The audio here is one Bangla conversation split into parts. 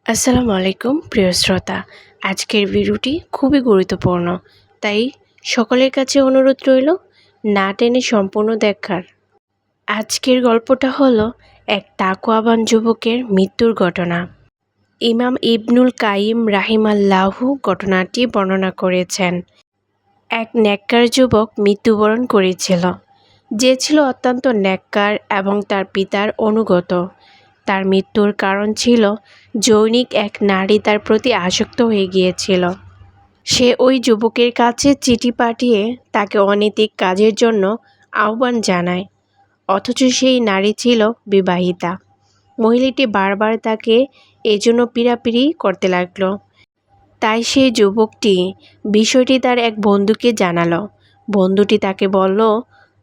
আসসালামু আলাইকুম প্রিয় শ্রোতা। আজকের ভিডিওটি খুবই গুরুত্বপূর্ণ, তাই সকলের কাছে অনুরোধ রইল না টেনে সম্পূর্ণ দেখার। আজকের গল্পটা হলো এক তাকওয়াবান যুবকের মৃত্যুর ঘটনা। ইমাম ইবনুল কাইয়িম রাহিমাহুল্লাহ ঘটনাটি বর্ণনা করেছেন। এক নেককার যুবক মৃত্যুবরণ করেছিল, যে ছিল অত্যন্ত নেককার এবং তার পিতার অনুগত। তার মৃত্যুর কারণ ছিল যৌনিক এক নারী তার প্রতি আসক্ত হয়ে গিয়েছিল। সে ওই যুবকের কাছে চিঠি পাঠিয়ে তাকে অনৈতিক কাজের জন্য আহ্বান জানায়, অথচ সেই নারী ছিল বিবাহিতা। মহিলাটি বারবার তাকে এজন্য পীড়াপিড়ি করতে লাগলো। তাই সেই যুবকটি বিষয়টি তার এক বন্ধুকে জানালো। বন্ধুটি তাকে বলল,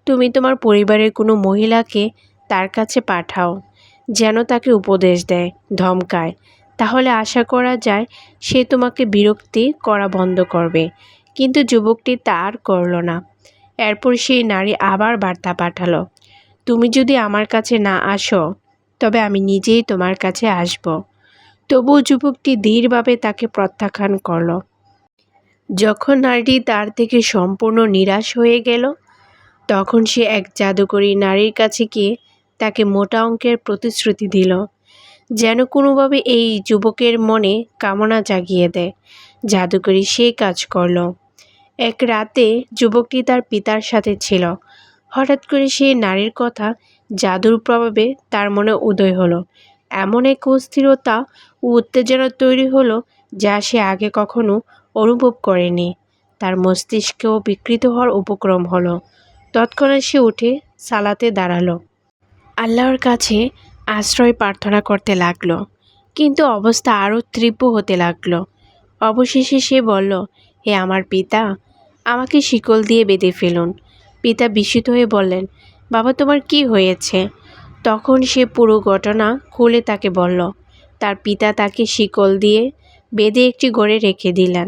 তুমি তোমার পরিবারের কোনো মহিলাকে তার কাছে পাঠাও, যেন তাকে উপদেশ দেয়, ধমকায়। তাহলে আশা করা যায় সে তোমাকে বিরক্তি করা বন্ধ করবে। কিন্তু যুবকটি তা আর করল না। এরপর সেই নারী আবার বার্তা পাঠালো, তুমি যদি আমার কাছে না আসো তবে আমি নিজেই তোমার কাছে আসব। তবুও যুবকটি দৃঢ়ভাবে তাকে প্রত্যাখ্যান করল। যখন নারীটি তার থেকে সম্পূর্ণ নিরাশ হয়ে গেল, তখন সে এক জাদুকরী নারীর কাছে গিয়ে তাকে মোটা অঙ্কের প্রতিশ্রুতি দিল, যেন কোনোভাবে এই যুবকের মনে কামনা জাগিয়ে দেয়। জাদুকরী সেই কাজ করল। এক রাতে যুবকটি তার পিতার সাথে ছিল। হঠাৎ করে সেই নারীর কথা জাদুর প্রভাবে তার মনে উদয় হলো। এমন এক অস্থিরতা ও উত্তেজনা তৈরি হলো যা সে আগে কখনো অনুভব করেনি। তার মস্তিষ্কেও বিকৃত হওয়ার উপক্রম হলো। তৎক্ষণাৎ সে উঠে সালাতে দাঁড়ালো, আল্লাহর কাছে আশ্রয় প্রার্থনা করতে লাগলো। কিন্তু অবস্থা আরও তীব্র হতে লাগলো। অবশেষে সে বলল, হে আমার পিতা, আমাকে শিকল দিয়ে বেঁধে ফেলুন। পিতা বিস্মিত হয়ে বললেন, বাবা তোমার কি হয়েছে? তখন সে পুরো ঘটনা খুলে তাকে বলল। তার পিতা তাকে শিকল দিয়ে বেঁধে একটি ঘরে রেখে দিলেন।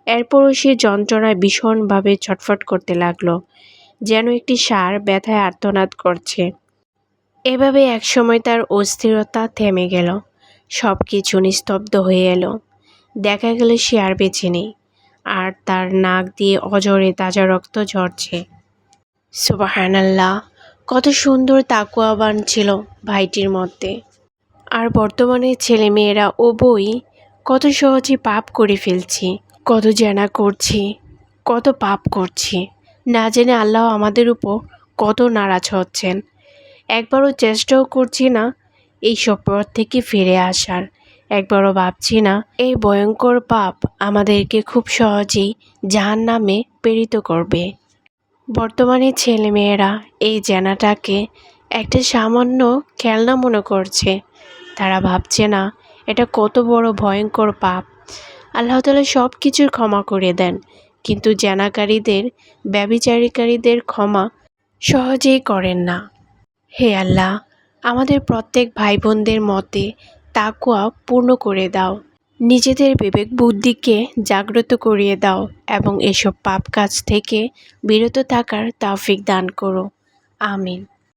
এরপরও সে যন্ত্রণায় ভীষণভাবে ছটফট করতে লাগলো, যেন একটি ষাঁড় ব্যথায় আর্তনাদ করছে। এভাবে একসময় তার অস্থিরতা থেমে গেল। সব কিছু নিস্তব্ধ হয়ে এলো। দেখা গেল সে আর বেঁচে নেই, আর তার নাক দিয়ে অঝরে তাজা রক্ত ঝরছে। সুবহানাল্লাহ, কত সুন্দর তাকওয়াবান ছিল ভাইটির মধ্যে। আর বর্তমানে ছেলেমেয়েরা উভয়ই কত সহজে পাপ করে ফেলছি, কত জেনা করছি, কত পাপ করছি, না জেনে আল্লাহ আমাদের উপর কত নারাজ হচ্ছেন। একবারও চেষ্টাও করছি না এই সব পথ থেকে ফিরে আসার। একবারও ভাবছি না এই ভয়ঙ্কর পাপ আমাদেরকে খুব সহজেই জাহান্নামে প্রেরিত করবে। বর্তমানে ছেলেমেয়েরা এই জেনাটাকে একটা সামান্য খেলনা মনে করছে। তারা ভাবছে না এটা কত বড় ভয়ঙ্কর পাপ। আল্লাহ তাআলা সব কিছুর ক্ষমা করে দেন, কিন্তু জেনাকারীদের, ব্যভিচারীকারীদের ক্ষমা সহজেই করেন না। হে আল্লাহ, আমাদের প্রত্যেক ভাই বোনদের মতে তাকওয়া পূর্ণ করে দাও, নিজেদের বিবেক বুদ্ধিকে জাগ্রত করিয়ে দাও এবং এসব পাপ কাজ থেকে বিরত থাকার তৌফিক দান করো। আমিন।